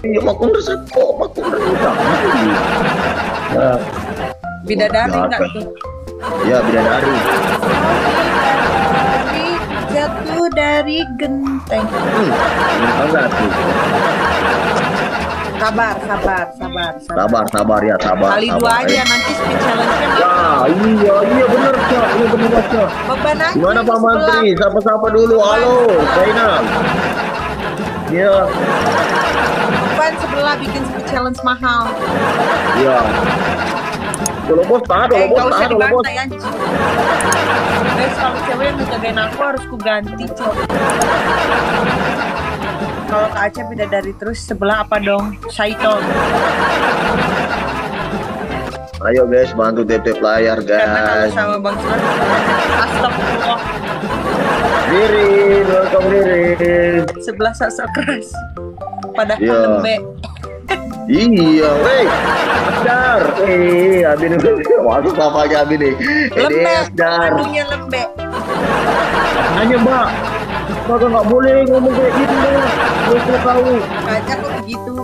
Iya, makum resep kok, makum resep. Bidadari nggak tuh? Ya, bidadari. Dari jatuh dari genteng. Enggak tuh. Sabar Sabar ya, sabar. kali dua aja nanti speed challenge-nya Ya, iya benar Cak, iya benar Cak. beban aja. Gimana Pak Menteri? Sapa-sapa dulu. Halo, Zainal. Iya. Beban sebelah bikin speed challenge mahal. Iya. Kalau bos tahan, kalau bos Gak usah tahan, kalau bos. dibantai anjing. Guys, kalau cewek yang ngejagain aku harus ku ganti, Cok. Kalau Kak Aceh bidadari terus sebelah apa dong? Syaiton. Ayo guys, bantu tap layar Karena kalau guys. sama Bang Suran, astagfirullah. Ririn, welcome Ririn. Sebelah sosok keras. Padahal Iya. lembek. Iya, weh. Asdar. Abi nih. Waduh, papanya Abi nih. Lembek. Asdar. Adunya lembek. Hanya Mbak. Kakak nggak boleh ngomong kayak gitu Mbak. Gue tahu. Kak Aceh kok begitu?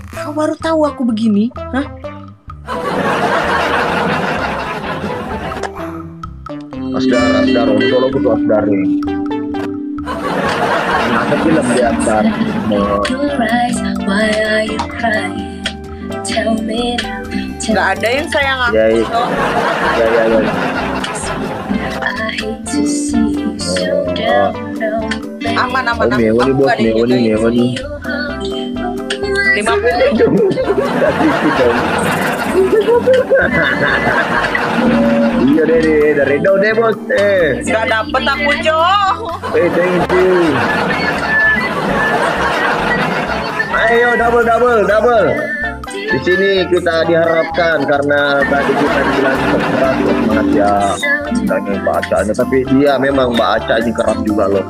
Kau baru tahu aku begini? Hah? Asdar, Solo butuh Asdar nih. Ada film di Asdar. Nggak ada yang sayang aku, Ya, iya. Cok. Ya. Aman. Oh, mewah nih bos, Nggak ada yang mewah nih, jagain. mewah nih. 50. Iya deh, dari Redo deh bos. Nggak dapet aku, Cok. Thank you. Ayo double. Di sini kita diharapkan karena tadi kita bilang keras semangat ya. Tanya Mbak Acanya, tapi dia memang Mbak Aca ini keras juga loh.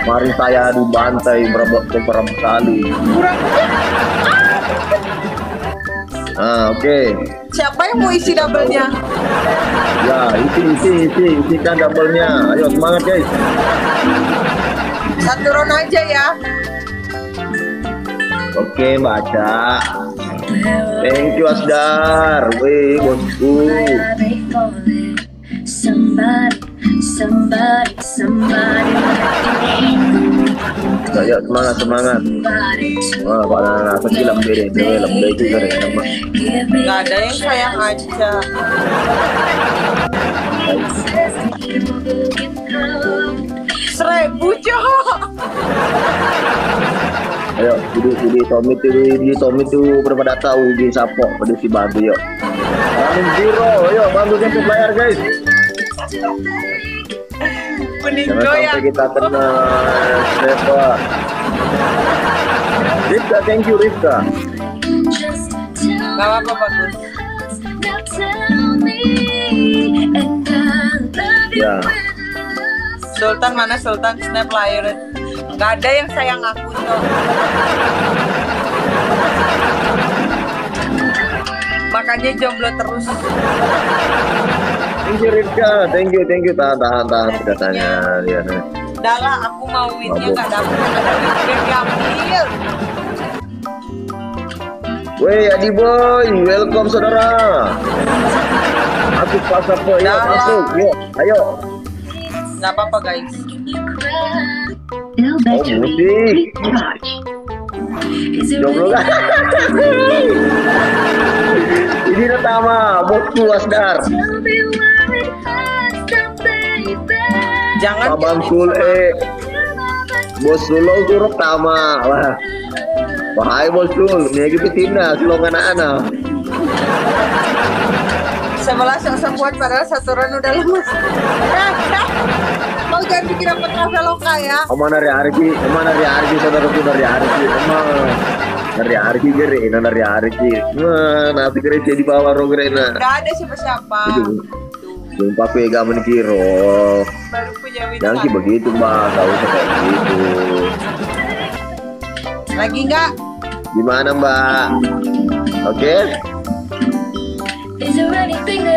Kemarin saya dibantai beberapa kali. Oke. Siapa yang mau isi double-nya? Ya, isikan double-nya. Ayo semangat guys. Satu round aja ya. Oke, Mbak Aca. Thank you Asdar. Wih, bosku. Ayo semangat. Wah, Pak Nana, kecil lembek juga deh. Nggak ada yang sayang aja. Seribu, Cok. Ayo, di Tommy tuh berbeda tahu di Sapok, pada si Babi yuk. Amin zero, ayo bantu untuk layar guys. Mending Jangan goyang. sampai kita kena siapa. Rifka, thank you Rifka. Gak apa-apa, bagus. Ya, Sultan mana Sultan? Snap layar. Gak ada yang sayang aku, Cok. Makanya jomblo terus. thank you Rifka, thank you. Tahan katanya. Ya. Dahlah, aku mau winnya gak dapet. Yang ada win diambil. Weh, Adi Boy, welcome saudara. Masuk pasar po, yuk masuk, yuk, ayo. Gak apa-apa, guys. Oh, musik. Jomblo kan? Ini pertama, bosku Asdar. Jangan Abang Sul, bos Sulo suruh pertama. Wah, bahaya bos Sul, ini gitu tina, sulong anak-anak. sebelah sok kuat padahal satu round udah lemes. Mau jangan bikin apa Traveloka ya. Mana dari Arki, saudaraku dari Arki, dari Arki gere, dari Arki. Nanti gereja di bawah rogrena. Gak ada siapa-siapa. Sumpah aku gak menikiro. Baru punya win. Jangan begitu mbak, gak usah kayak begitu. Lagi nggak? Gimana mbak? Oke?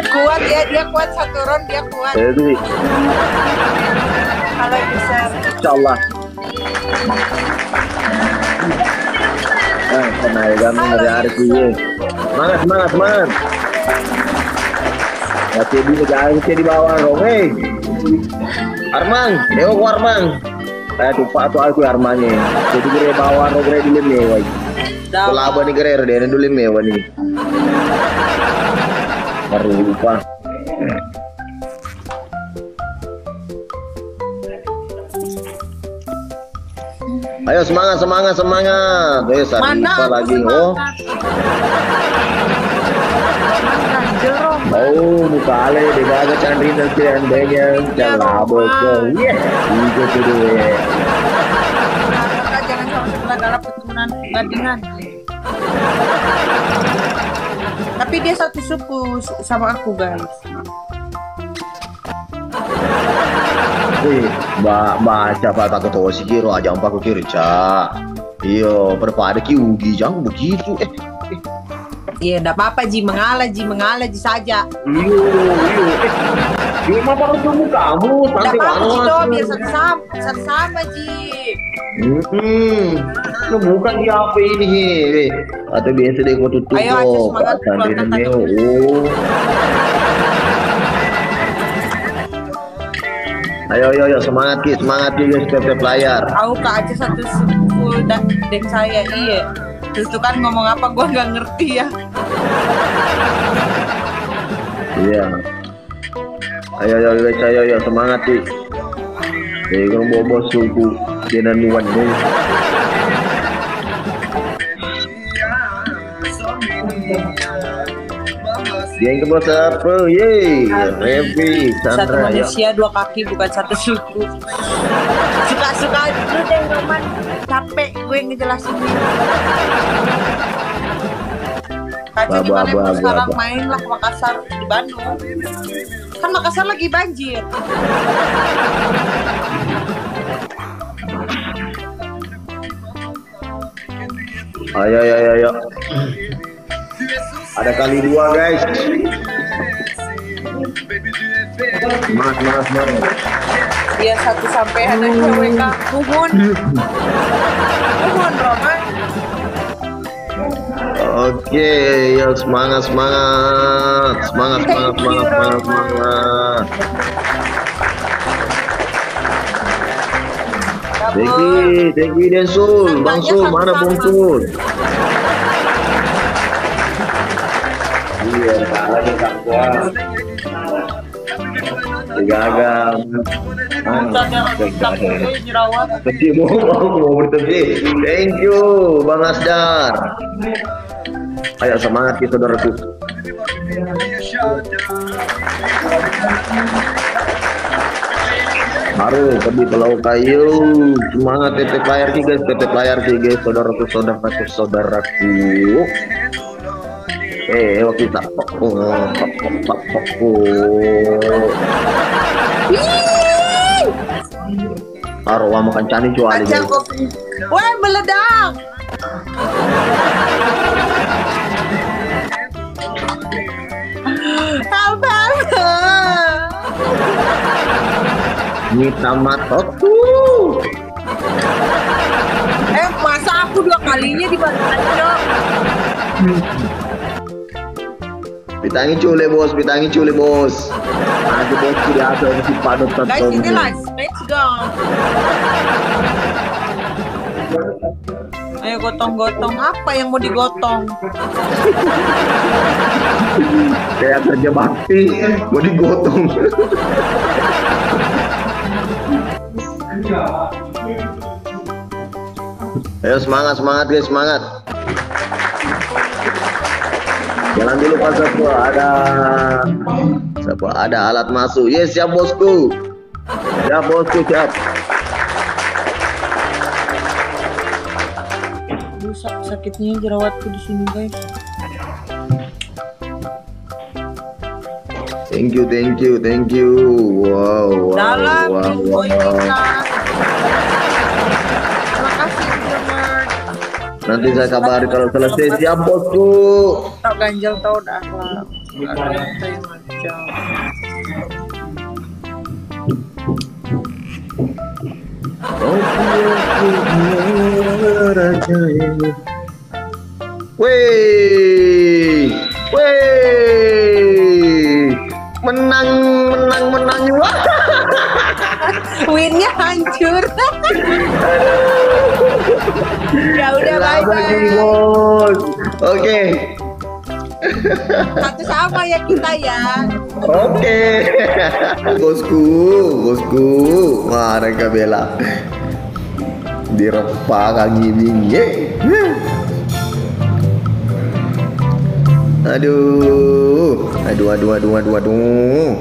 Kuat ya, dia kuat satu round, dia kuat. Jadi, Kalau bisa. insya Allah. naik kami dari Arki. Semangat, semangat, semangat. Masih di bawah dong, Armang, ko Armang. Saya tupak tuh aku Armangnya. Jadi gere bawah dong gere dulu nih, woi. Kelaba nih gere dia dulu nih, woi. Baru lupa. Ayo semangat, semangat, semangat. Sarifa lagi. Oh, buka ale di baga candri nanti andanya jangan bocor. Yes, itu tuh deh. Kakak jangan sama sebelah dalam keturunan gadingan. Tapi dia satu suku sama aku, guys. Baca pak takut tahu si kiro aja empat aku kiri cak. Iyo berpada ki ugi jangan begitu. Iya, enggak apa-apa Ji, mengalah Ji saja. Iyo. Gimana baru kamu Enggak apa-apa Ji, biar satu sama Ji. Bukan di HP ini. Atau biasa deh kau tutup. Ayo aja semangat keluarkan tadi. Ayo semangat guys PP layar. Aku Kak aja satu suku dek saya, iya. Terus tuh kan ngomong apa gua nggak ngerti ya. Iya. Ayo semangat sih. Jadi kalau bobo suku jenanuan nih. Yang ke bos apa? Yeay, Revi, Sandra. Satu manusia dua kaki bukan satu suku. Suka-suka lu deh Roman. Capek gue ngejelasin. Kaca di mana sekarang main lah ke Makassar di Bandung. Kan Makassar lagi banjir. Ayo. Ada kali 2 guys. Semangat. Dia 1 sampai ada cewek Kak. Nuhun Roman. Oke, ya semangat. Thank you Densul, Bang Sul, mana Bang Sul? Iya, lagi Kang. Gagal. Mau bertemu. Thank you, Bang Asdar. Ayo semangat kita saudaraku. Baru pergi Pulau Kayu. Semangat TP Player guys, saudaraku. Waktu kita Arwah makan cani cuali guys. Wah, meledak. Kabar. Minta matoku. Masa aku 2 kalinya dibantu aja. Pitangi cule bos. Aja bos tidak ada si padot Guys, ini let's go. Ayo gotong-gotong, apa yang mau digotong? Kayak kerja bakti mau digotong. Ayo semangat guys, semangat. Jalan dulu Pak Sapo, ada alat masuk. Yes, siap bosku. Siap. Sakitnya jerawatku di sini, guys. Thank you. Wow. Nanti saya kabari kalau selesai. Siap bosku. Tak ganjel tau dah lah. Macam. Wih, wih, menang, menang, menang. Wah. Winnya hancur. Ya udah, bye bye. Bos. Oke. Satu sama ya kita ya. Oke. Bosku, bosku. Wah, mereka bela. Direpak kaki bingung. Aduh, aduh, aduh, aduh, aduh, aduh.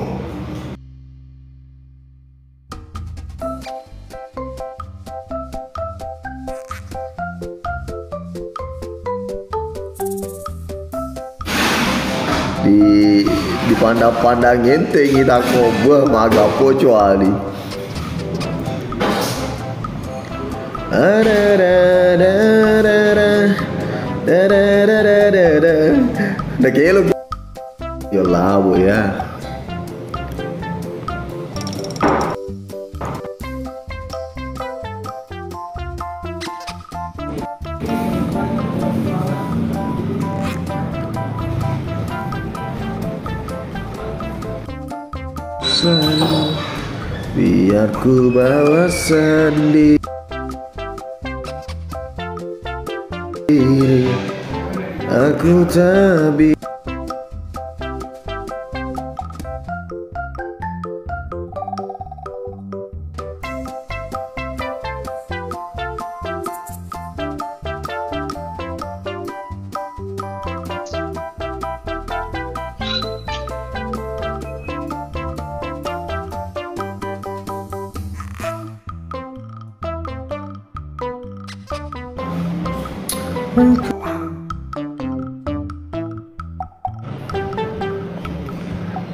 Dipandang-pandang ente kita kobe maga pocuali. Daquele yo lavo ya. Biar ku bawa sendiri, aku tak bisa.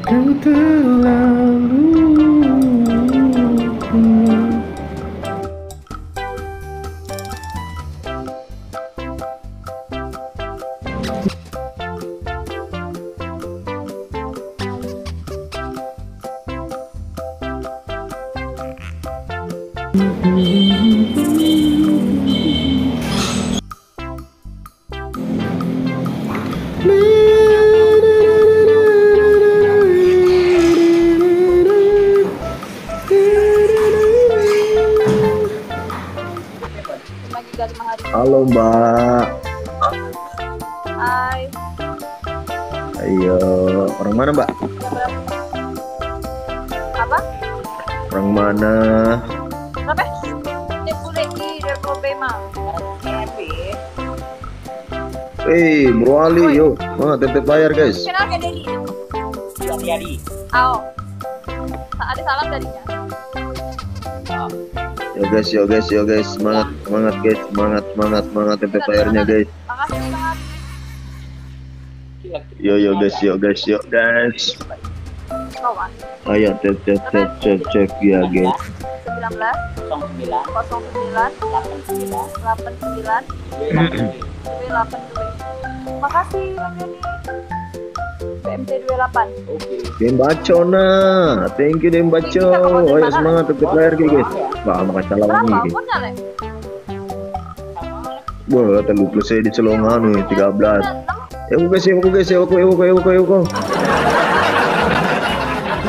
Kau terlalu Halo Mbak. Hai. Ayo, orang mana Mbak? Apa? Orang mana? Apa? Dia boleh di Derpobema. Bro Ali, yuk, mana tetep bayar guys. Kenal gak Dedi? Dedi. Oh. Ada salam darinya. Yo guys, yo guys, yo guys, semangat, semangat guys, semangat, semangat, semangat tetep bayarnya guys. Makasih banget. Yo guys, yo guys, yo guys. Kawan. Ayo cek ya guys. 19 09 89 Makasih Bang Denny. BMT 28. Dembacona, thank you Dembaco. Ayo semangat tetep bayar guys. Bah, makasih salam Berapa? nih. Umurnya, Le? Wah, terlalu plus saya di Selongan nih 13. Ayo guys, ayo guys, ayo.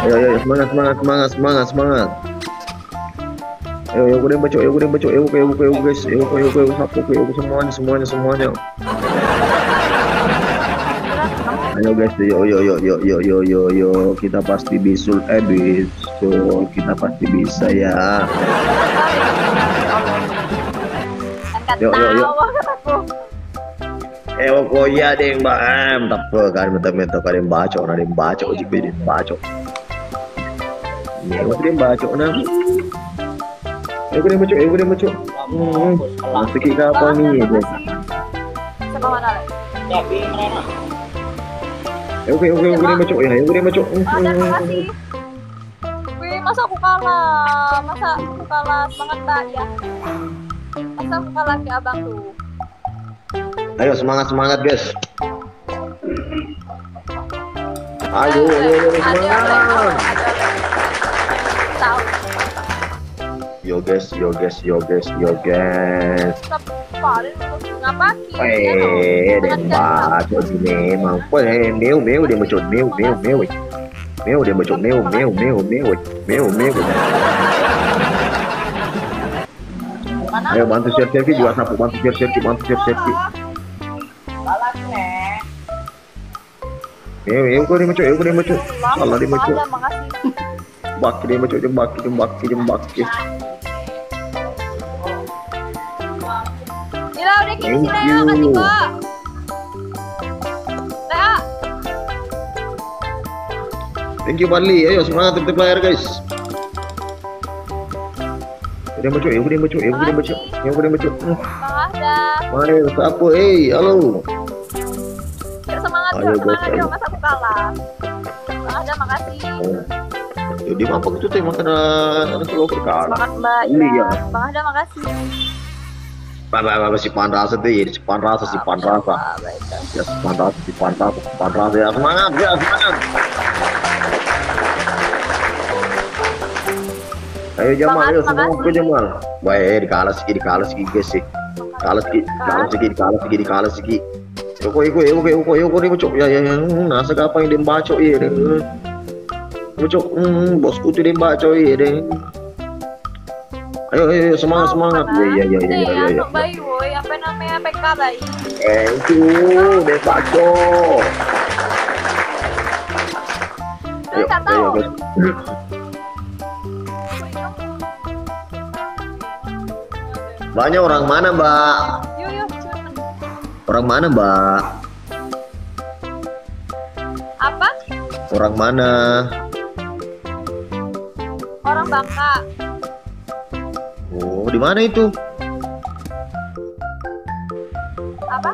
Ayo, semangat, semangat, semangat, semangat, semangat. Ayo gue baca, ayo guys, ayo semuanya. Ayo guys, yo, kita pasti bisul, kita pasti bisa ya. Angkat Yo. tawa kataku. Koya deh mbak, tapi kan meta kalian baca, orang yang baca, ojek beda baca. Ya, dia baca, nah. Ayo gue baca. Masuk kita apa nih? Sama mana, Le? Ayo gue baca. Ada, makasih. Wih, masa aku kalah? Semangat tak ya? Masa aku kalah ke abang tuh? Ayo semangat guys. Ayo semangat. Tahu. Yo guys. Stop. Paling ngapa sih? Dem baco di memang. Meu dia macam meu. Meu dia macam meu. Ayo bantu share juga sapu, bantu share. Meu kau dia macam. Allah dia macam. Makasih. Baki dia macam jembaki. Ila udah kini sini ya, makasih kok. Dah. Thank you Barli. Ayo semangat tetap layar guys. Dia macam. Ada. Mari sapu, halo. Yuk semangat Ayo, yuk, semangat guys, yuk, masa aku kalah. Ada, makasih. Jadi apa itu teh makan anak lo berkala. Semangat Mbak. Iya. Iya. Bang Ada, makasih. Apa si Panrasa tuh ya, si Panrasa. Ya si Panrasa ya semangat. Ayo Jamal, ayo semangat ke Jamal. Wah, dikalah sih guys sih. Kalah sih. Yoko dia macam ya. Nasa apa yang dia baca ya deh. Macam bosku tuh dia baca ya deh. Ayo semangat. Iya. Anak bayi woi, apa namanya PK bayi? Itu dia baca. Saya nggak tahu. Guys. Banyak orang mana, Mbak? Yuk, cuman. Orang mana, Mbak? Apa? Orang mana? Orang Bangka. Oh, di mana itu? Apa?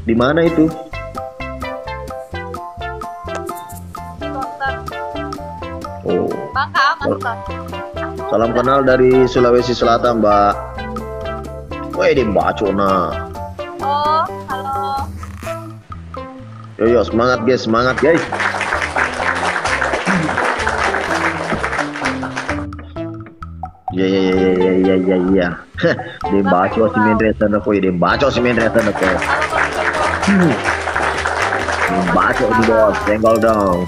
Di mana itu? Di Konter. Oh, Bangka, Konter. salam kenal dari Sulawesi Selatan, Mbak. Woi, di Mbak Cona. Oh, halo. Yo, semangat guys. Ya. Dia baca si Mendresan aku, dia baca si Mendresan aku. Baca di bawah, senggol dong.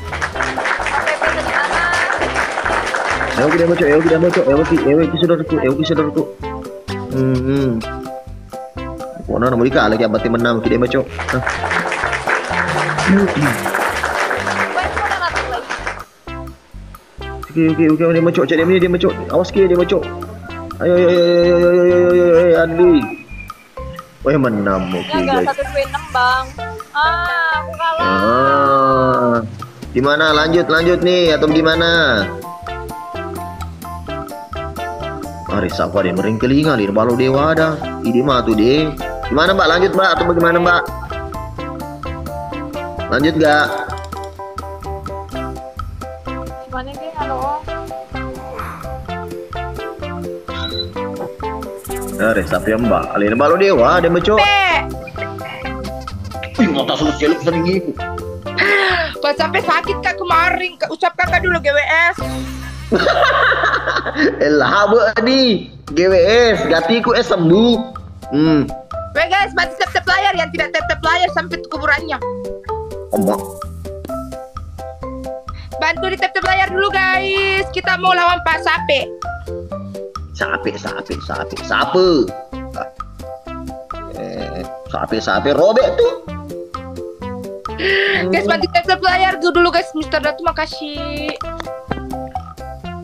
Dia baca. Saudaraku. Mana nama dia lagi abati menam dia baca. Oke, dia macok, cak dia macok. Awas dia macok. Ayo, Andi. Wah, menam Ya enggak 126, Bang. Aku kalah. Di mana? Lanjut nih atau gimana? Risa apa dia mering kelinga di balu dewa ada. Ini mah tuh deh. Gimana Mbak? Lanjut Mbak atau bagaimana Mbak? Lanjut gak? Gimana dia halo? Risa apa ya Mbak? Alin balu dewa ada meco. Nggak tahu seluk sering ibu. Pas sampai sakit kak kemarin, kak ucap kakak dulu GWS. Elah nih GWS gatiku sembuh. Weh guys, bantu tap layar yang tidak tap layar sampai ke kuburannya. Omak. Bantu di tap layar dulu guys. Kita mau lawan Pak Sape. Sape. Sape robek tuh. Guys, bantu tap layar dulu guys. Mister Datu makasih.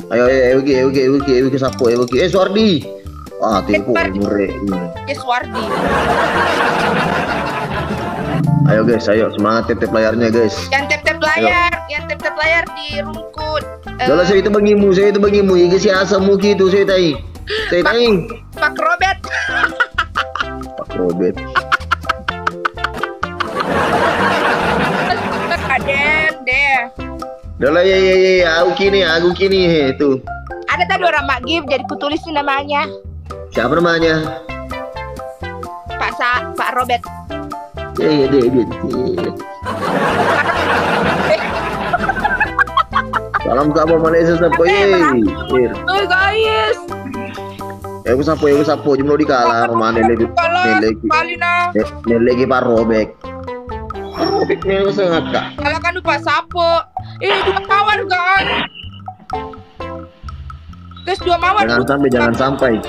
Ayo, sapu, Suardi. Tipu mure. Yes, Wardi. Ayo guys, semangat tap layarnya guys. Yang tap layar di rungkut. Kalau saya itu bagimu, guys si asam muki itu saya tai. Pak Robert. Adem deh. Udah ya, aku kini itu. Ada tadi orang Mak Gib, jadi kutulisin namanya. Siapa namanya? Pak Robert. Dia. Salam kabar Malaysia sampai. Guys. Aku sapo jumlah di kalah mana lagi Kalau kali na. lagi parobek. Parobek nih aku sangat kak. Kalau kan lupa sapo. Dua mawar kan. Guys, dua mawar. Jangan sampai.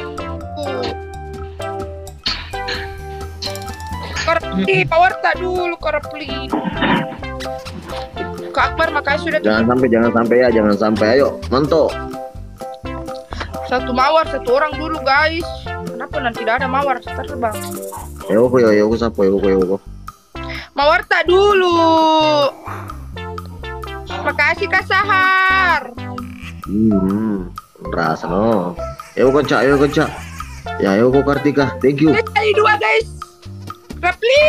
Karepli, power tak dulu Karepli. Kak Akbar makasih sudah. Jangan sampai. Ayo, manto. Satu mawar, satu orang dulu guys. Kenapa nanti tidak ada mawar terbang? Yo sapo. Mawar tak dulu. Makasih Kak Sahar. Rasa no. Yo kocak. Ya yo Kartika, thank you. Kali dua guys. Rapli.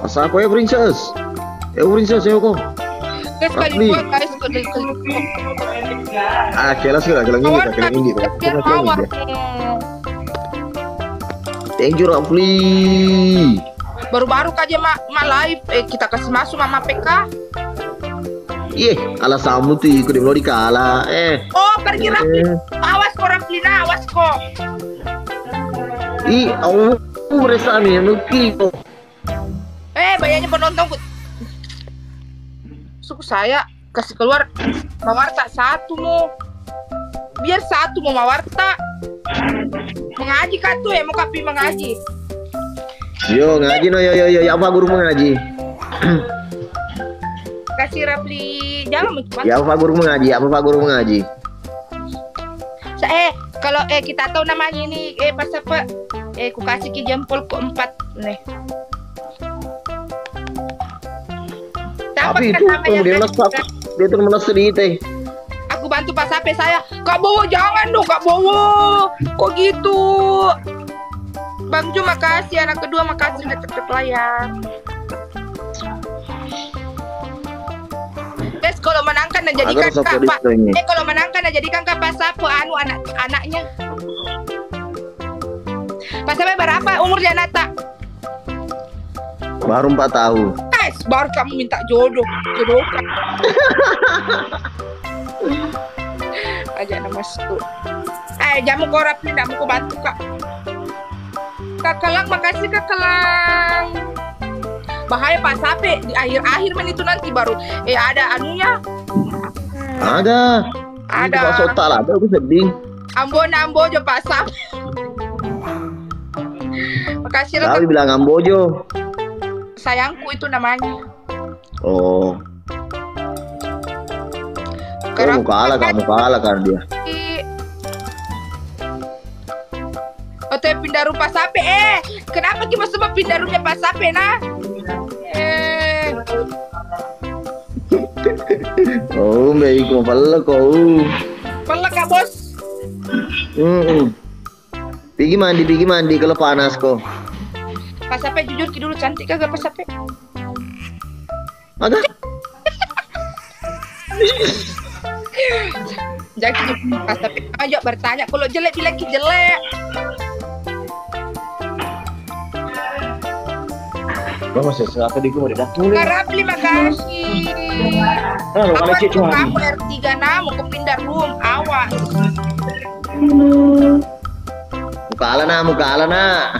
Asa apa ya princess? Yo kok. Guys kali dua guys. Kelas ini. Mawar. Thank you Rafli. Baru-baru aja mak live kita kasih masuk mama PK. Alasanmu tuh ikut di kalah. Oh, pergi Rafli. Awas kok Rafli, awas kok. Aku merasa nih nuki kok. Bayarnya penonton. Suku saya kasih keluar Mawarta satu mau. Biar satu mau Mawarta. Mengaji kan tuh mau kapi mengaji. Yo ngaji no yo apa guru mengaji? Kasih Rafli jangan mencoba. Ya apa guru mengaji? Kalau kita tahu namanya ini pas apa? Ku kasih ke jempol ke-4 nih. Tapi itu dia tuh sedih teh. Aku bantu pas HP saya. Kak Bowo jangan dong Kak Bowo. Kok gitu? Bang Ju makasih, anak kedua makasih udah cepet layar. Guys, kalau menangkan dan jadikan Kak kalau menangkan dan jadikan Kak pas apa anaknya. Pas sampai berapa umurnya Nata? Baru 4 tahun. Guys, baru kamu minta jodoh kan. Aja nama situ. Jamu korap nih, mau bantu Kak. Kak Kelang, makasih Kak Kelang. Bahaya pas sampai di akhir-akhir menit itu nanti baru ada anunya. Ada. Kalau sota lah, aku sedih. Ambo jo pas sampai. Makasih Kali bilang Ambojo. Sayangku itu namanya. Oh. Kamu kalah kan dia. Atau pindah rumah sape kenapa kita semua pindah rumah pas sape nah? Oh, baik kau pelak kau. Pelak Kak Bos. Pergi mandi kalau panas kok. Pas sape jujur ki dulu cantik kagak pas sape? Ada? Jadi pas sape aja bertanya kalau jelek bilang ki jelek. Gak masih siapa di gue udah tulis. Karapli makasih. Kalau cek cuma aku R3 mau ke pindah room, awas. Muka ala na.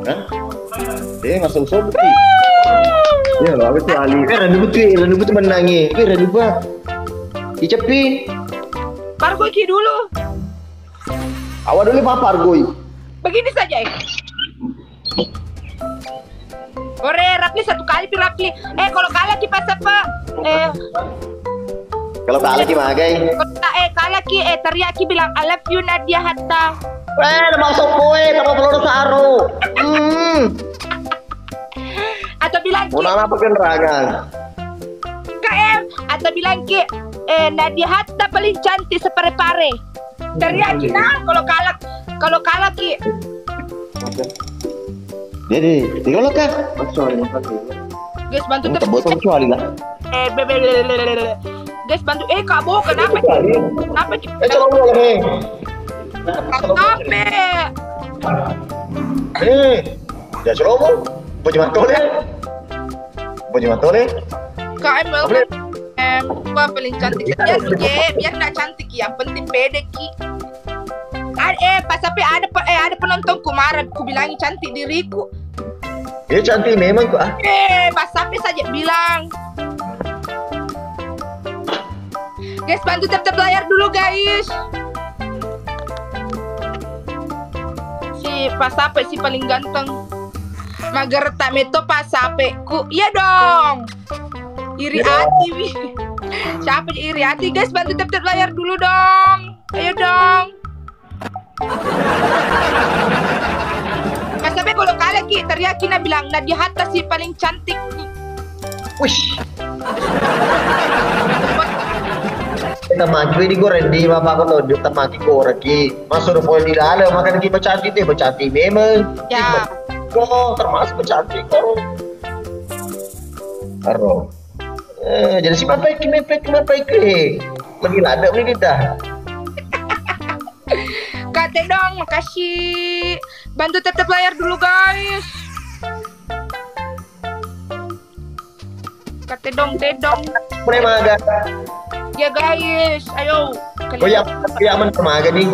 Hah? Masuk sobat. Ya lo abis Ali. Ranu betul menangi. Ranu ba. Dicepi. Pargoy ki dulu. Awal dulu apa Pargoy? Begini saja Ore, Rapli satu kali pi Rapli. Kalau kalah ki pas apa? Kalau kalah ki magai. Kalau kalah ki teriak ki bilang I love you Nadia Hatta. Nama sopo nama peluru saru. Atau bilang ki mau nama apa penerangan? KM atau bilang ki Nadia Hatta paling cantik separe-pare. Teriak ki nah kalau kalah ki. Jadi, tinggal kan? Guys bantu terus. Kecuali lah. Guys bantu Kak Bo kenapa? Kenapa ki? Coba boleh. Sampai. Ya coba. Baju matole. KM Wah, paling cantik. Biar nggak cantik, yang penting pede Ki. Pas sampai ada penontonku marah, ku bilangi cantik diriku. Ya cantik memang kok. Pas sampai saja bilang. Guys, bantu tap-tap layar dulu guys. Si Pas Sape si paling ganteng. Mager tak meto Pas Sape ku. Iya dong. Iri hati. Siapa iri hati guys, bantu tap-tap layar dulu dong. Ayo dong. Pas Sape kalau kalah Ki, teriakin bilang Nadia Hatta si paling cantik. Wih. Kita maki di goreng di bapak ko tunjuk tamaki goreng ki. Masuk poin di dalam makan ki bercantik memang. Ya. Oh, termasuk bercantik kok. Karo. Jadi si bapak ki mepek. Lagi lada ni kita. Kate dong, makasih. Bantu tap-tap layar dulu guys. Kate dong, tedong. Premaga. Ya guys, ayo. Oh ya, aman premaga nih.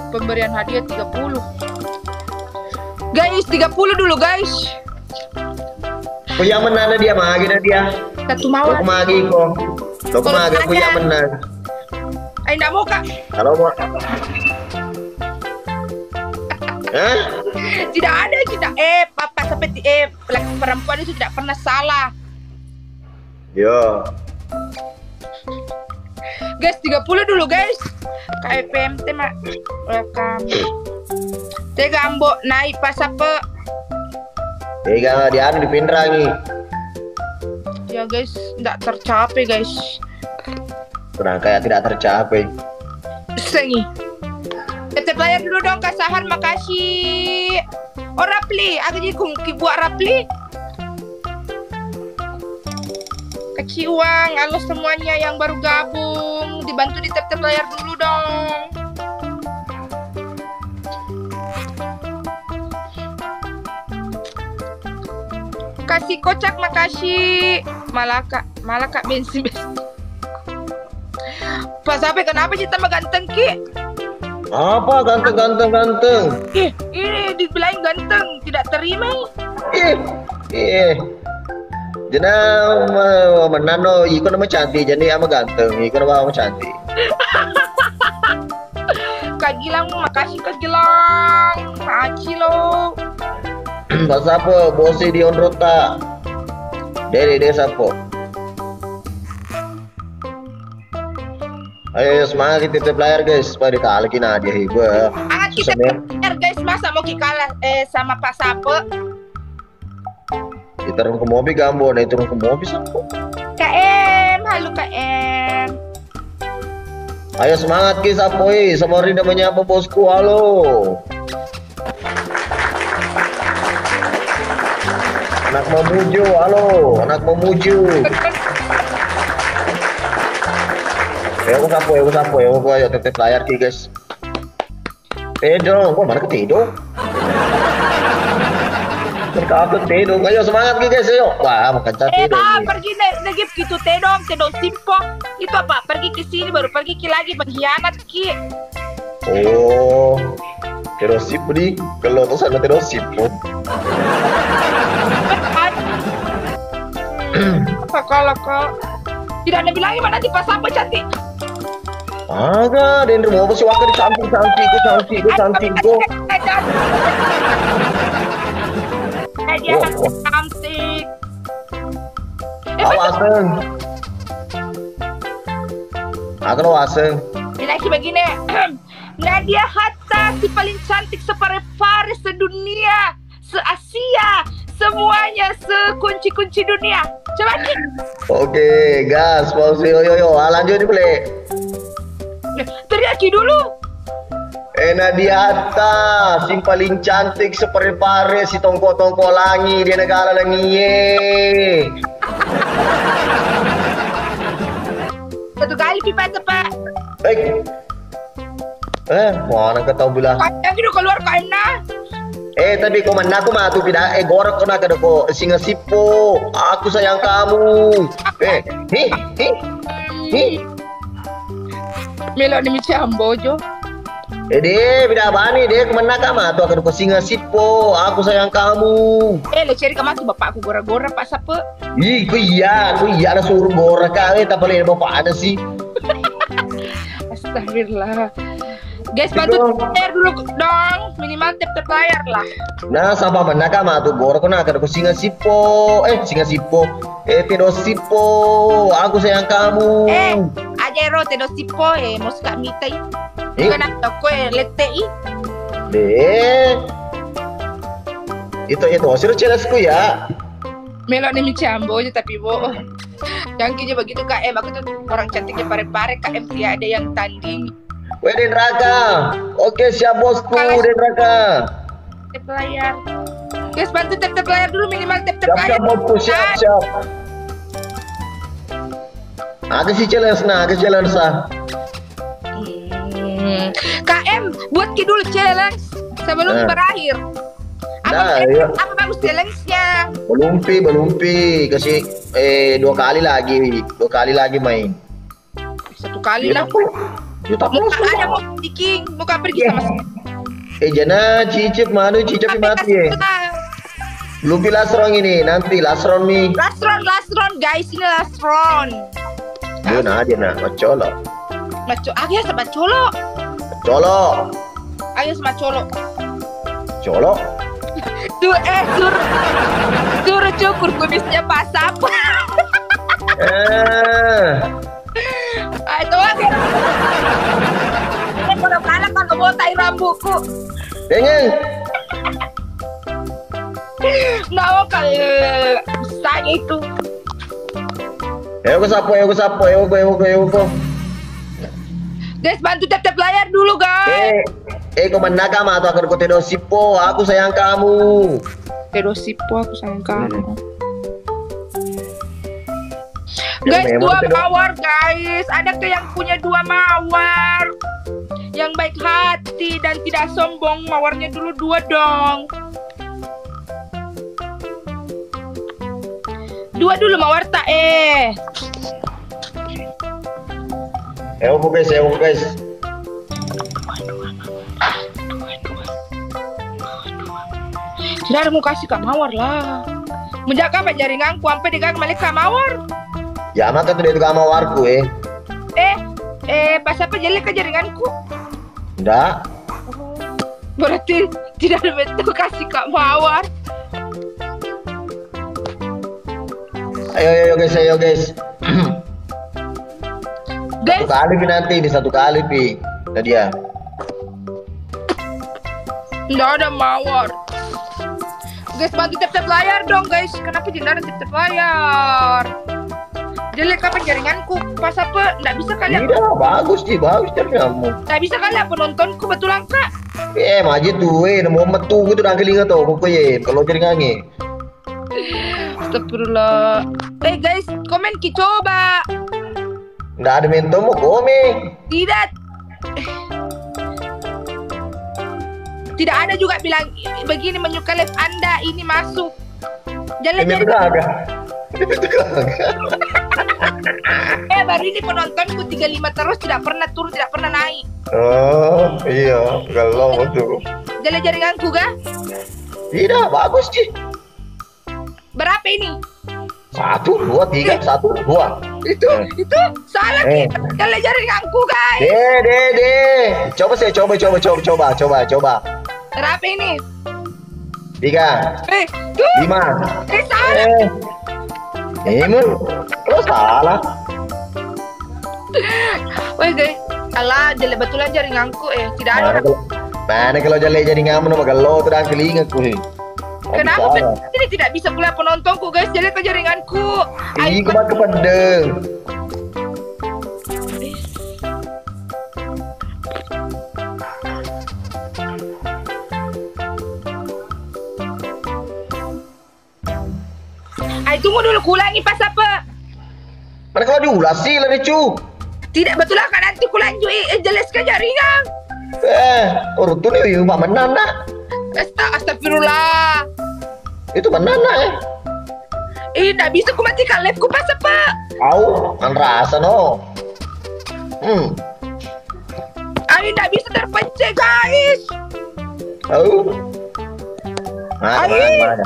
Pemberian hadiah 30. Guys, 30 dulu guys. Oh ya menana dia magi na dia. Satu mawar. Aku magi ko. Aku magi ko ya menan. Ay, nggak mau kak. Halo mo. Hah? Tidak ada, tidak. Papa seperti laki perempuan itu tidak pernah salah. Yo. Guys, 30 dulu guys. KPMT mak. Welcome. Tega ambok naik Pas apa? Tega di anu di Pinrangi. Ya guys, tidak tercapai guys. Kurang kayak tidak tercapai. Sengi. Tetap layar dulu dong Kak Sahar, makasih. Oh Rapli, aku jadi kungki buat Rapli. Kasih uang, halo semuanya yang baru gabung, dibantu di tap-tap layar dulu dong. Kasih kocak, makasih. Malah kak bensin. Pas sampai kenapa sih tambah ganteng Ki? Apa ganteng. Ini dibilang ganteng, tidak terima. Jena menano iko nama cantik jadi ama ganteng iko nama cantik. Kak Gilang, makasih Kak Gilang. Makasih lo. Pas apa bosi di onrota. Dari sapo. Ayo semangat kita player guys, pada kali kita dia hebat. Kita player guys, masa mau kalah sama Pak Sape? Turun ke mobil gambo, naik turun ke mobil sapo. KM, halo KM. Ayo semangat ki sapo sama Rinda menyapa bosku, halo. Anak memuju, halo, anak memuju. Aku sapo, ayo tetep layar ki guys. Tedong, kok mana ke Tedong? Aku Tedong, ayo semangat ki guys, ayo. Wah, makan cat Tedong. Pergi negip gitu Tedong Simpo. Itu apa? Pergi ke sini baru pergi ki lagi pengkhianat ki. Oh, terosip nih. Kalau tuh sana terosip pun. Apa kalau tidak ada bilangin mana di Pas apa cantik? Agak, dan mau apa sih waktu cantik kok. Dia cantik. Awaseng. Aku waseng. Bilang sih begini. Nadia Hatta si paling cantik separe-pare sedunia, se-Asia, semuanya, sekunci-kunci dunia. Coba nih. Oke, gas, pausi, yo, lanjut nih boleh. Teriaki dulu. Nadia Hatta, si paling cantik separe-pare, si tongko-tongko langi, dia negara langi ye. Satu kali pipa tepat. Baik. Mana kau tahu bilang? Yang itu keluar kain nah. Tapi komandan aku mah tuh tidak gorok kena kada ko singa sipo. Aku sayang kamu. Nih. Melo ni micambo jo. Deh, bida bani deh kemana kamu tuh akan ko singa sipo. Aku sayang kamu. Le cari kamu tuh bapakku gora-gora Pak Sape. Ku iya ada suruh gorok kali tak boleh bapak ada sih. Astagfirullah. Guys, bantu layar dulu dong. Minimal tap layar lah. Nah, sama mana kamu tuh gorok kena akan ko singa sipo. Singa sipo. Tedo sipo. Aku sayang kamu. Ajero tedo sipo mos kak mitai. Kenapa kau letei? Deh. Itu suruh celasku ya. Melok nih micambo aja tapi yang kerja begitu KM, aku tuh orang cantiknya pare-pare KM tidak ada yang tanding. Den Raka. Oke, siap bosku Den Raka. Tap layar. Guys, bantu tap layar dulu minimal tap layar. Siap bosku, siap. Ada sih challenge KM, buat dulu challenge sebelum berakhir. Apa bagus challenge-nya? Belumpi. Kasih 2 kali lagi main. 1 kali lah. Muka ada mau bikin, muka pergi sama saya. Jana cicip mati ya. Belum last round ini, nanti last round nih. Last round guys, ini last round. Mana aja macolo. Ayo sama colo. Ayo sama colo. Suruh cukur kumisnya Pak Sape. Itu aja. Kalau kalah kan botai rambutku. Dengeng. Nah, kalau saya itu. Ayo ke sapo. Guys, bantu tap layar dulu guys. Komandan kamu atau akan ko tedo sipo. Aku sayang kamu. Tedo sipo, aku sayang kamu. Guys, 2 mawar guys. Adakah yang punya 2 mawar? Yang baik hati dan tidak sombong. Mawarnya dulu 2 dong. 2 dulu mawar tak Ayo guys. Tidak ada mau kasih Kak Mawar lah. Menjaga apa jaringanku sampai digak balik Kak Mawar. Ya maka tuh itu mawarku Pas apa jelek ke jaringanku? Enggak. Berarti tidak ada betul kasih Kak Mawar. Ayo guys. Guys, 1 kali nanti di 1 kali tadi ya. Nggak ada mawar. Guys, bantu tap layar dong guys. Kenapa tidak ada tap layar? Jelek apa jaringanku? Pas apa? Nggak bisa kali. Tidak, bagus jaringanmu. Nggak bisa kali penontonku betulan Kak. Maji tuh, nemu metu gitu udah kelinga tuh, pokoknya kalau jaringannya. Astagfirullah. Guys, komen ki coba. Nggak ada mentor mau komen. Tidak ada juga bilang begini menyukai live Anda ini masuk. Jalan. Itu kagak. Baru ini penontonku 35 terus tidak pernah turun, tidak pernah naik. Oh iya, kalau tuh. Jalan jaringanku kah? Tidak, bagus sih. Berapa ini? 1, 2, 3, 1, 2. Itu salah jalan jaringanku guys. Coba. Berapa ini? 3, tuh 5. Salah. Lo salah. Woi guys, alah jelek betulan jaringanku tidak ada. Mana kalau jelek jaringanmu nama kalau tuh dan kelingaku. Kenapa ini tidak bisa pula penontonku guys, jelek ke jaringanku. Ini kumat kependeng. Tunggu dulu, kulangi pas apa? Mana kalau diulas sih lah cu? Tidak betul lah kan nanti kulanjut jelas ke jaringan. Urut tuh nih Pak Menan nak. Astagfirullah. Itu banana ya. Nggak bisa ku matikan live ku pas apa? Au, kan rasa no. Nggak bisa terpencet guys. Au. Mana?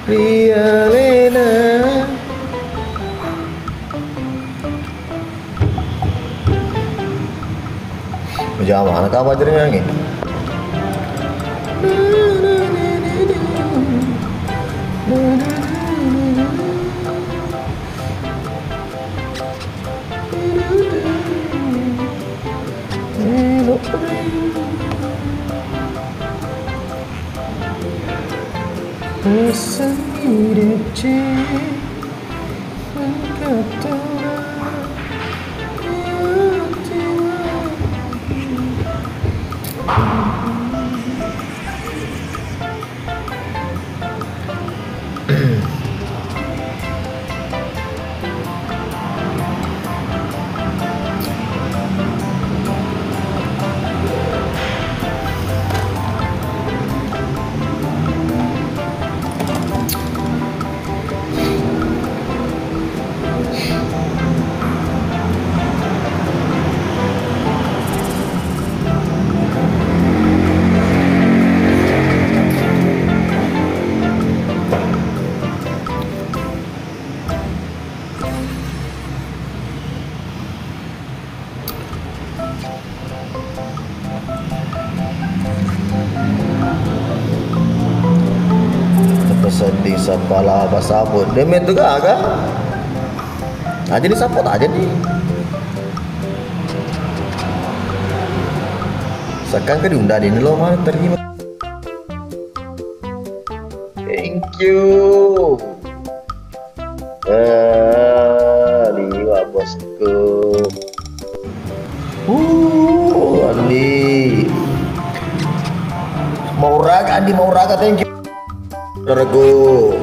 Ria Lena. Jangan mana kau belajar nyanyi? Sedih sepala apa sabun demet juga kan aja nih sapot aja nih sekarang kan diundang ini loh mana terima thank you liwa bosku Andi mau raga thank you Ragu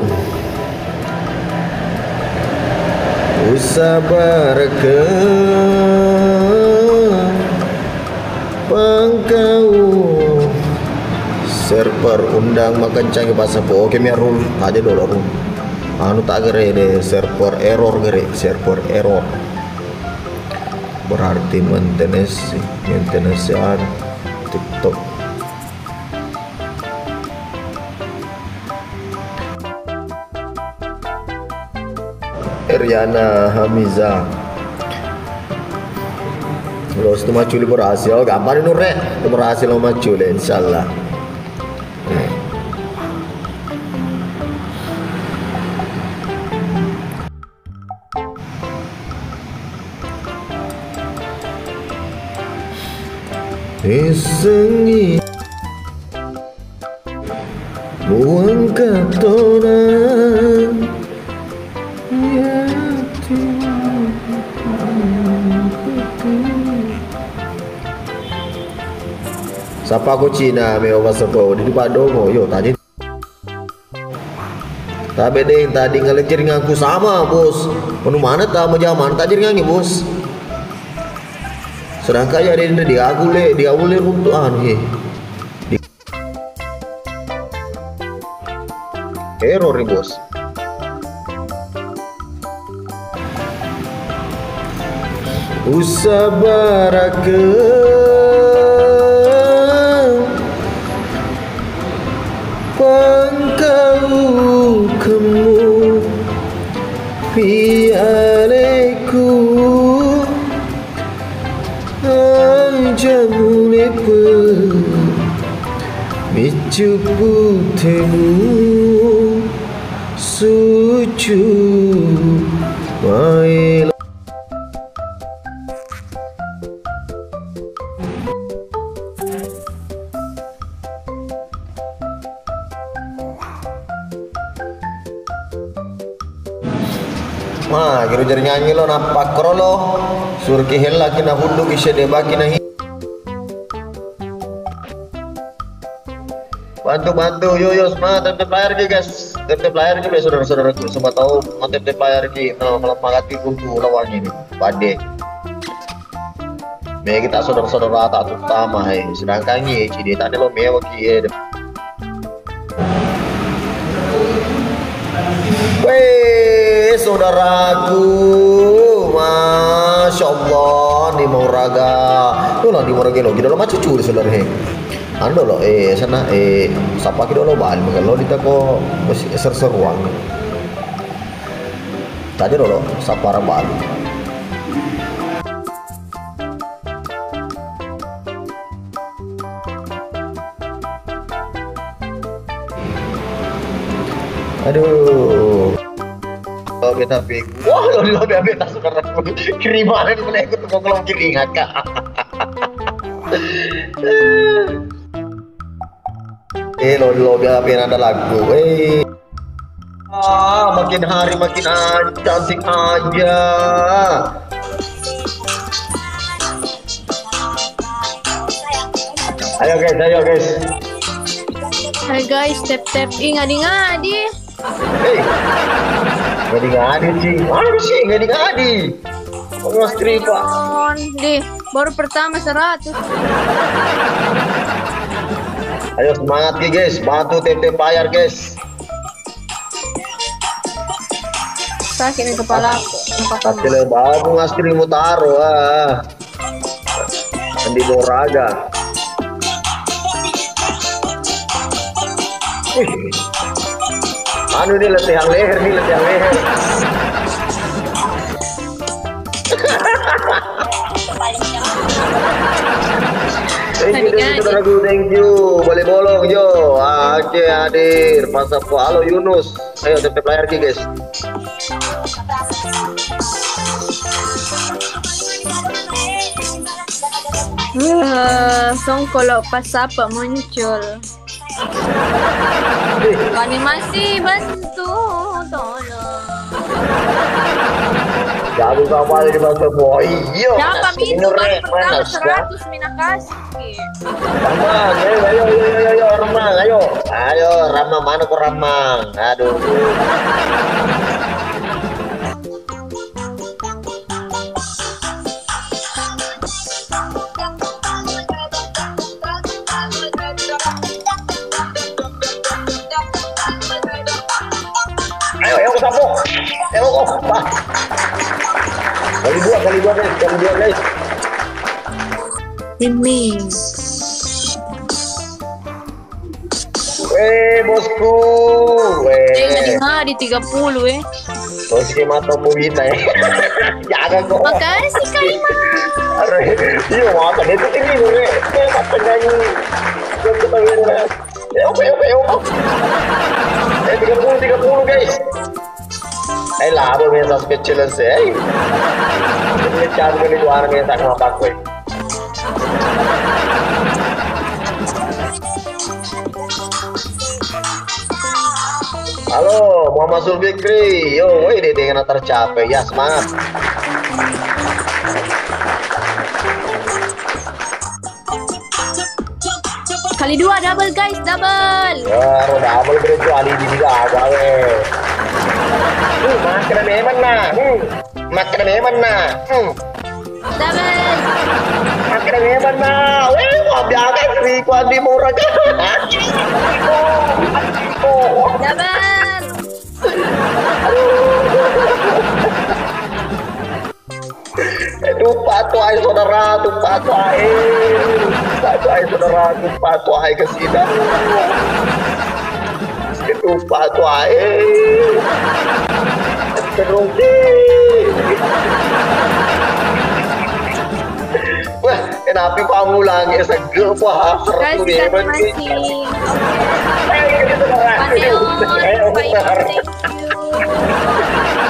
usabar ke pangkau server undang makan canggih bahasa po oke miarul aja dulu anu tak gere deh server error berarti maintenance TikTok Riana Hamiza terus itu maculi berhasil gampang ini Nurre itu berhasil lo maculi insyaallah Isengi buang katonan Sapa ko Cina may owasapo di Padongo yo tadi tabe deh tadi ngelecer ngaku sama bos penuh mana tak mau zaman tadi ngangi bos sedangkan ya dia agule untuk anu error nih bos usabarake pangkau kamu pia Cuputemu sucu mai. Ma, kira jadi nyanyi lo nampak krolo surki hela kina hundu kisah deba kina hi. Bantu yo semangat tep layar ki guys, tep layar ki saudara-saudaraku semua tahu mau tep layar ki malam mangati kuntu lawannya ini pade. Me kita saudara-saudara tak utama hai, sedangkan ni cidi tak ada lo mewah ki. Weh saudaraku, masya Allah di Mauraga, tuh lah di Mauraga lo, kita lo macam cuci saudara he. Ando lo sana sapa kita lo bal, lo di tako seruang. Tadi lo sapa orang bal. Aduh. Oke tapi wah lo lebih atas saudara kiriman mana ikut ngomong kiringan kak. Lo lebih ada lagu. Makin hari makin cantik aja. Ayo guys. Hai guys, tap ngadi. Ngadi sih. Mana sih ngadi? Mas Tripa. Deh, baru pertama 100. Ayo semangat guys, bantu tep layar guys. Sakit nih kepala aku. Hasilnya baru ngastri mutaro di Moraga. Anu nih letihan leher. Thank you. Boleh bolong yo. Oke hadir. Pasapo. Halo Yunus. Ayo tep layar ki guys. Songkolo pas apa muncul. Animasi bantu tolong. Jago kapal di bawah boy. Iya. Siapa itu baru pertama 100 minakasi. Ramang, ayo Ramang, ayo Ramang, mana kok Ramang? Aduh. Ayo sapu. Ayo kok. Kali dua guys. Ini. Bosku. Ngadi 30 Terus ke mata puhita Jangan kok. Makasih Kaima. Iya mata itu tinggi gue. Mata nyanyi. Oke. 30 guys. Lah, apa yang tak kecil sih? Ini canggih di luar yang tak ngapa gue. Halo, Muhammad Zulfikri. Yo, ini dengan tercapai. Ya, semangat. Kali 2 double guys, double. Ya, double berkecuali di juga agak makan mana? Makan mana? Double. Makan mana? Wah, biasa kuat di murah Double. Tumpah tuai saudara, tumpah tuai ke sini. Tumpah tuai. Terus wah, Kenapa kamu lagi segel wah? Guys, kita masih. Ayo, thank you.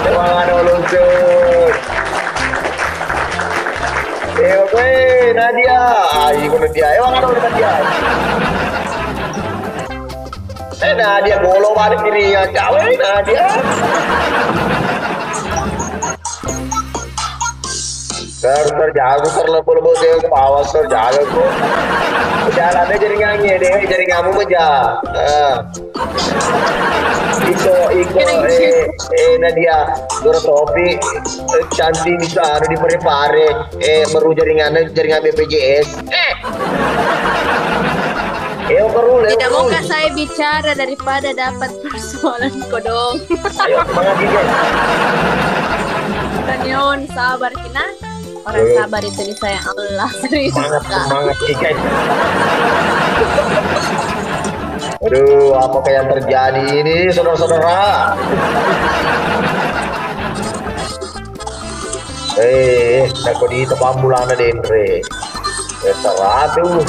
Emang ada luncur. Oke, Nadia. Ayo Nadia. Emang ada Nadia. Nadia bolo balik dirinya. Cawe Nadia. Sir, jago sir lebih dia ke bawah sir jago kok. Jalannya jaringannya deh, jaring kamu aja. Nadia, dua topi cantik bisa ada di pare-pare. Meru jaringan BPJS. Tidak maukah saya bicara daripada dapat persoalan kodong. Ayo semangat guys. Tanyon sabar kina. Orang sabar itu disayang Allah. Serius. Semangat guys. Aduh, apa yang terjadi ini saudara-saudara? Aku di tempat bulan ada Andre. Terserah tuh.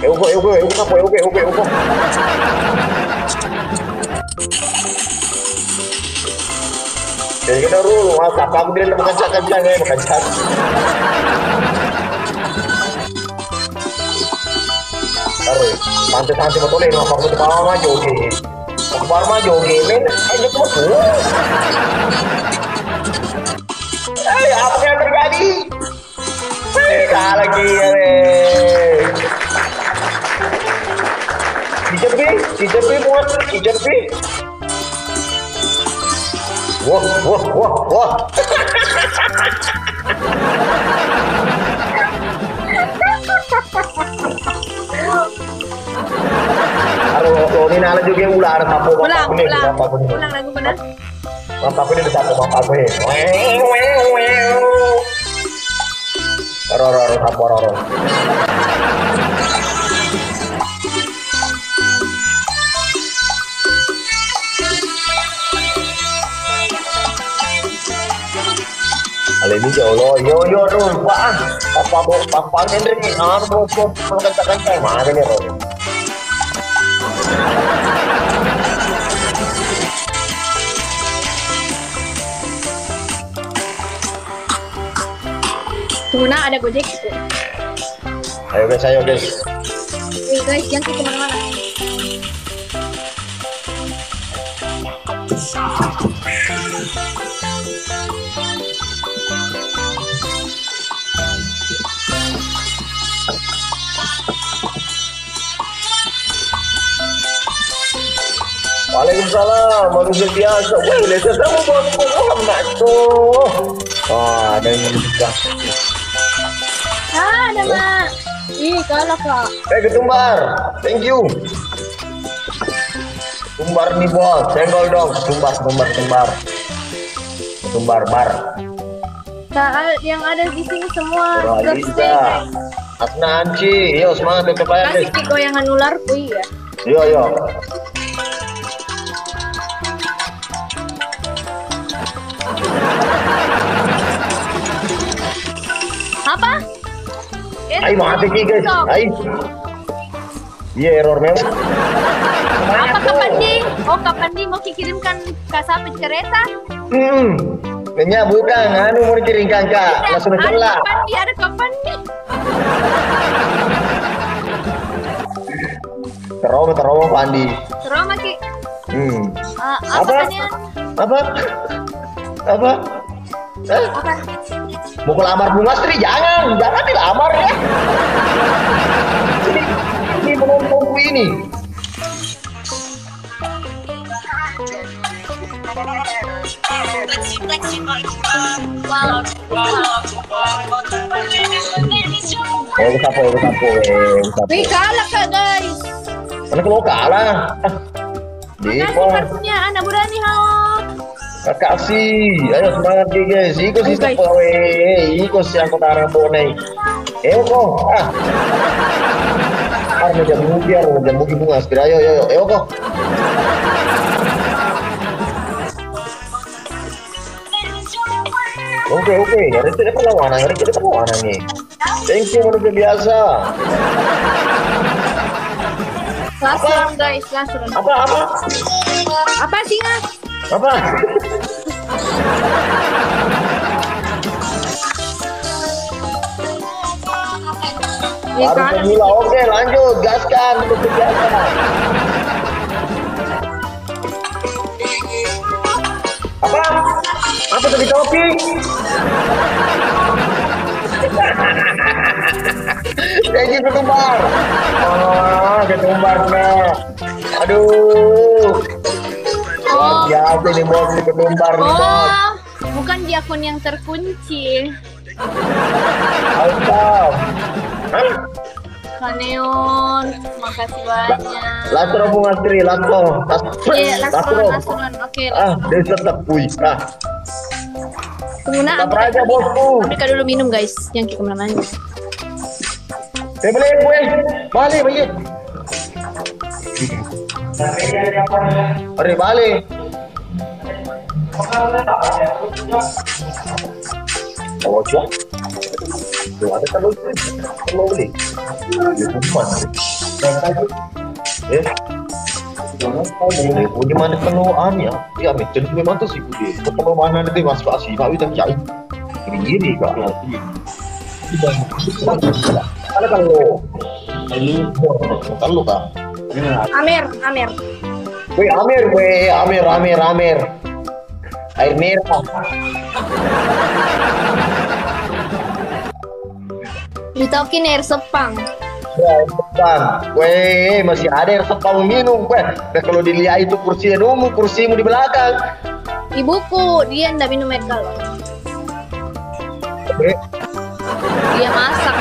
Oke. Jadi kita dulu, apa aku bilang makan cat. Taruh, santai betul ini, apa aku bawa maju oke. Aku bawa maju oke, men, ayo betul. Apa yang terjadi? Kalah lagi ya, Cijepi. Wah. Aduh, ini nala juga ular sapu Ulang lagu benar. Bapakku ini sapu bapakku ini. Roro. Alemi ya Allah, yo dong, Pak Hendri, mau kencang mana nih Ron? Tuna ada Gojek gitu. Ayo guys. Guys, jangan kemana-mana. Waalaikumsalam, manusia biasa. Wih, lihat sama bosku Muhammad tuh. Wah, ada yang juga. Ada Mak. Ih, kalah Kak. Ketumbar, thank you. Tumbar nih bos, senggol dong. Tumbar bar. Nah, yang ada di sini semua Bisa. Asna Anci, yo semangat tetap aja. kasih goyangan ular kui ya. Yo. Apa? Ayo mati guys. Ayo. Iya error memang. Apa Kapanding? Oh Kapanding mau kirimkan ke sapi kereta? Kayaknya bukan, mau dikirimkan kak. Langsung celah. Ada Kapanding. Teromo Pandi. Teromo ki. Apa? Apa? Mau kelamar Bunga Sri? Jangan dilamar ya. Ini menontonku ini. Wih kalah kak guys. Mana kalau kalah? Kasih kartunya anak berani halo. Kasih, ayo semangat guys. Ikut sih ikut si angkot arah bonai. Kok. Jamugi Bunga Sri. Ayo kok. Oke, hari itu perlawanan, nih. Thank you manusia biasa. Last round guys, last round. Apa sih Mas? Apa? Baru pemula, oke lanjut, gaskan untuk biasa. Apa tadi topi? Jadi ketumbar. Ketumbar nah. Aduh. Ya, ini bos ketumbar nih bos. Bukan di akun yang terkunci. Alta. Kaneon, makasih banyak. Latro bunga Sri, latro. Last round. Oke. Dia tetap puih. Tunggu nak. Tetap aja bosku. Ambilkan dulu minum guys, yang kita menanya. Balik gue. Balik. Balik. Oh, ya. Tuh ada kalau beli. Di mana penuaan ya? Ya, macam memang tu sih dia. Kalau mana nanti masuk asli, baru dah cari. Gini kak. Ada kalau kak. Amir. Amir. Air merah. Ditokin air sepang. Ya, air sepang. Weh, masih ada air sepang minum. Weh, kalau dilihat itu kursinya dulu, kursimu di belakang. Ibuku, dia ndak minum air galon. Dia masak.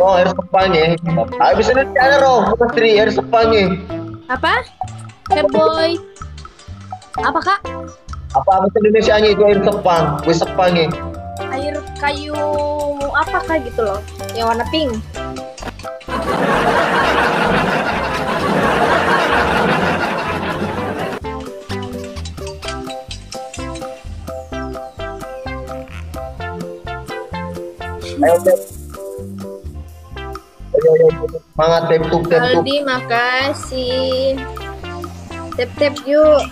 Oh, air sepangnya. Habis ini ada roh, Putri, air sepangnya. Apa? Bad boy. Apa kak? Apa bahasa Indonesianya itu air sepang, kue sepangnya. Air kayu apa kak gitu loh, yang warna pink. Ayo. Semangat tep-tup. Aldi, makasih. Tep yuk.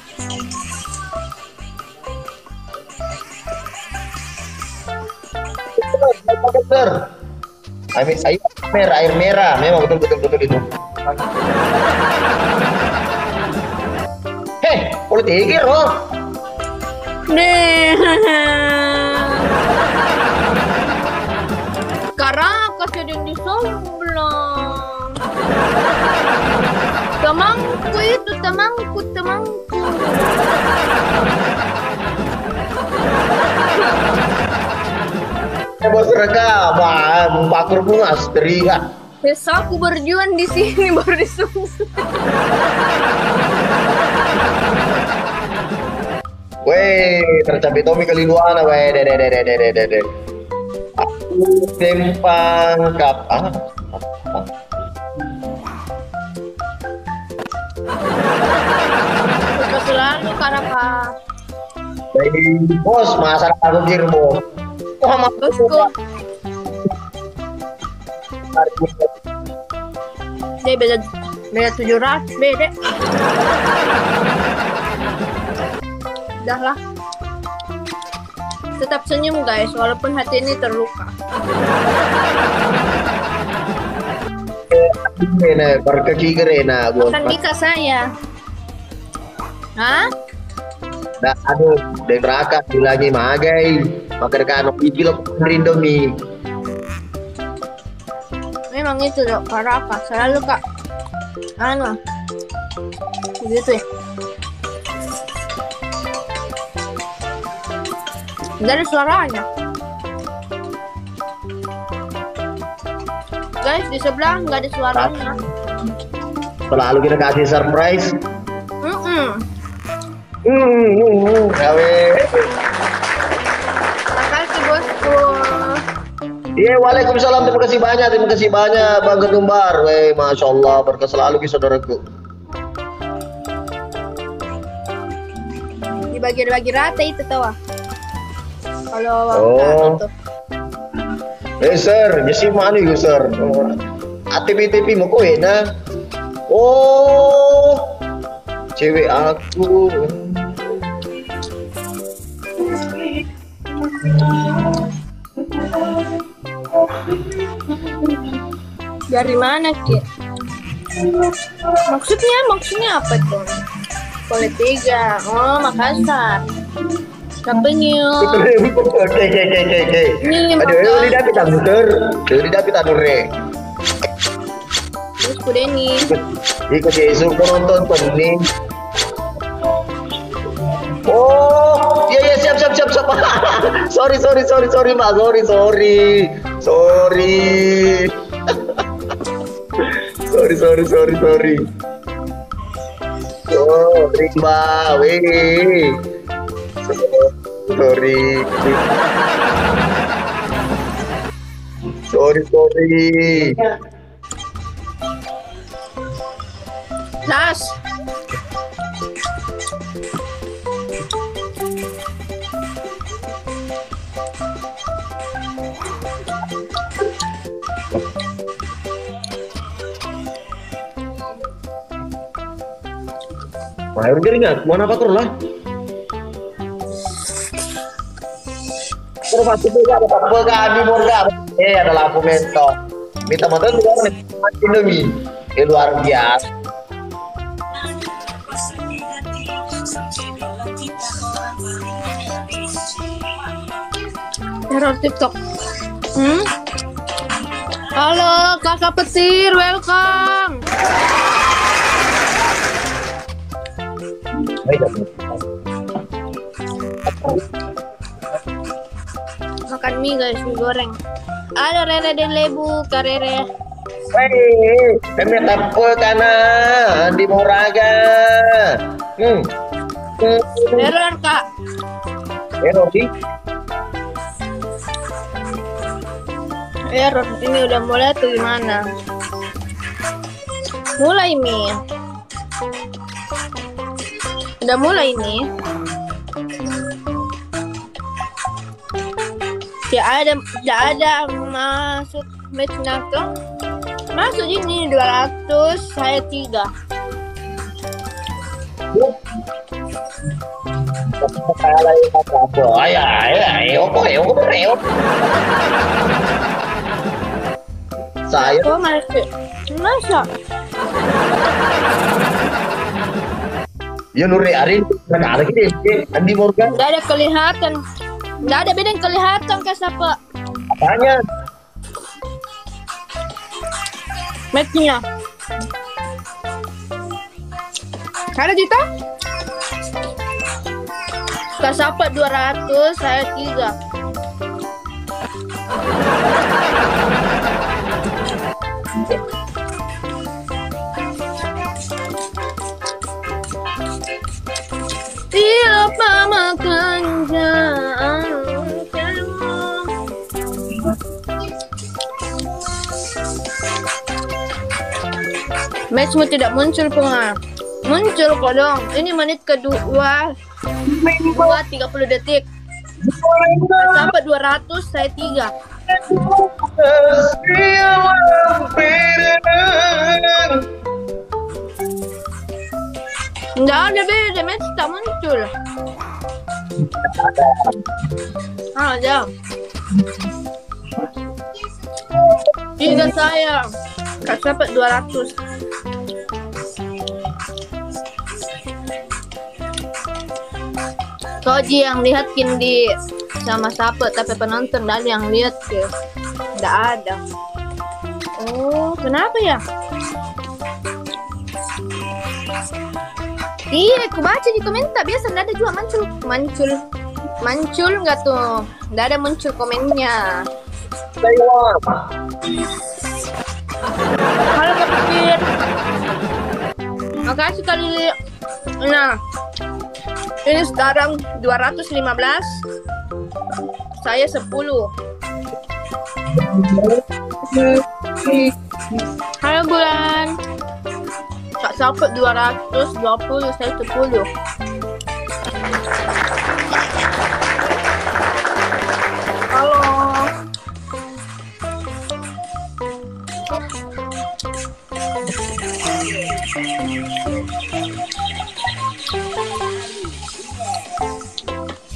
Bener. Air merah, memang betul itu. Politik loh. Nih. Caracas ada di sebelah. Temanku. Bos reka, bakar bunga setrika. Biasa aku berjuang di sini baru disungsung. Weh, tercapai Tommy kali luana, weh, deh. Aku tempang kap, Suka selalu Caracas. Bos, masa aku kira bos. Bosku. Dia beda 700 beda. Udah lah. Tetap senyum guys, walaupun hati ini terluka. Makan Mika saya. Hah? Aduh, dari neraka lagi magai. Makan kan pilok Indomie. Memang itu dok, Caracas selalu kak. Anu, begitu ya. Nggak ada suaranya. Guys, di sebelah nggak ada suaranya. Selalu kita kasih surprise. Gawe. Makasih bosku. Iya, waalaikumsalam. Terima kasih banyak Bang Ketumbar. Weh, masya Allah, berkah selalu saudaraku. dibagi rata itu tahu. Kalau Oh. gitu. Sir, jadi mana itu sir? ATP mau kowe na? Oh, cewek aku. Dari mana Ki? Maksudnya apa tuh? Pole 3. Oh, Makassar. Kapenya. Oke. Ini Aduh, ini dapat anu sir. Ini dapat anu re. Terus kuda ini. Ikut Yesus penonton pening. Oh, iya siap. sorry Mbak, sorry. Sorry. Sorry Mbak, weh. Sorry. Nas. Wah, udah ingat, mau apa terus lah? Terus masih juga ada pegang di morga. Ada lampu mentok. Minta motor juga masih demi. Luar biasa. Error TikTok. Halo, Kakak Petir, welcome. Makan mie guys, mie goreng. Ada Rere dan Lebu, Kak Rere. Weh, kami apa kana di Moraga? Error Kak. Rodi. Error, ini udah mulai tuh gimana? Mulai mie. Udah mulai nih. Tidak ada masuk match tuh. Masuk ini 200, saya 3. Saya Kok masuk? Masa? ya Nuri Arin ada gitu Andi Morgan Nggak ada kelihatan. Nggak ada beda yang kelihatan Kak Sapa. apanya Matchnya. Ada Dita? Kak Sapa 200, saya 3. Siapa makan matchmu tidak muncul pengal. Muncul kok dong. Ini menit kedua 30 detik. Sampai 200 saya 3. Nggak ada beda, match tak muncul. Ada. 3 saya. Kak sampai 200. Koji yang lihat Kindi sama Sape, tapi penonton dan yang lihat ke tidak ada. Oh, kenapa ya? Iya, aku baca di komentar biasa nggak ada juga muncul nggak tuh? Nggak ada muncul komennya. Halo Kak Petir. Makasih kali. Nah, ini sekarang 215. Saya 10. Halo Bulan. Kak Sapet 220, saya 10.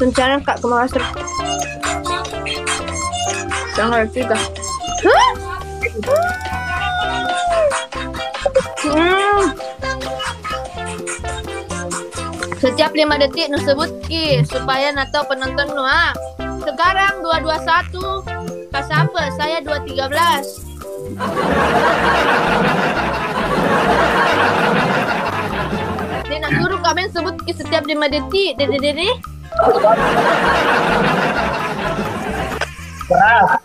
Rencana Kak ke Makassar. Tanggal 3. Setiap 5 detik nu sebut ki supaya nato penonton nu Sekarang 221. Kasapa saya 213. Dia nak suruh kami sebut ki setiap 5 detik. Dede. Keras.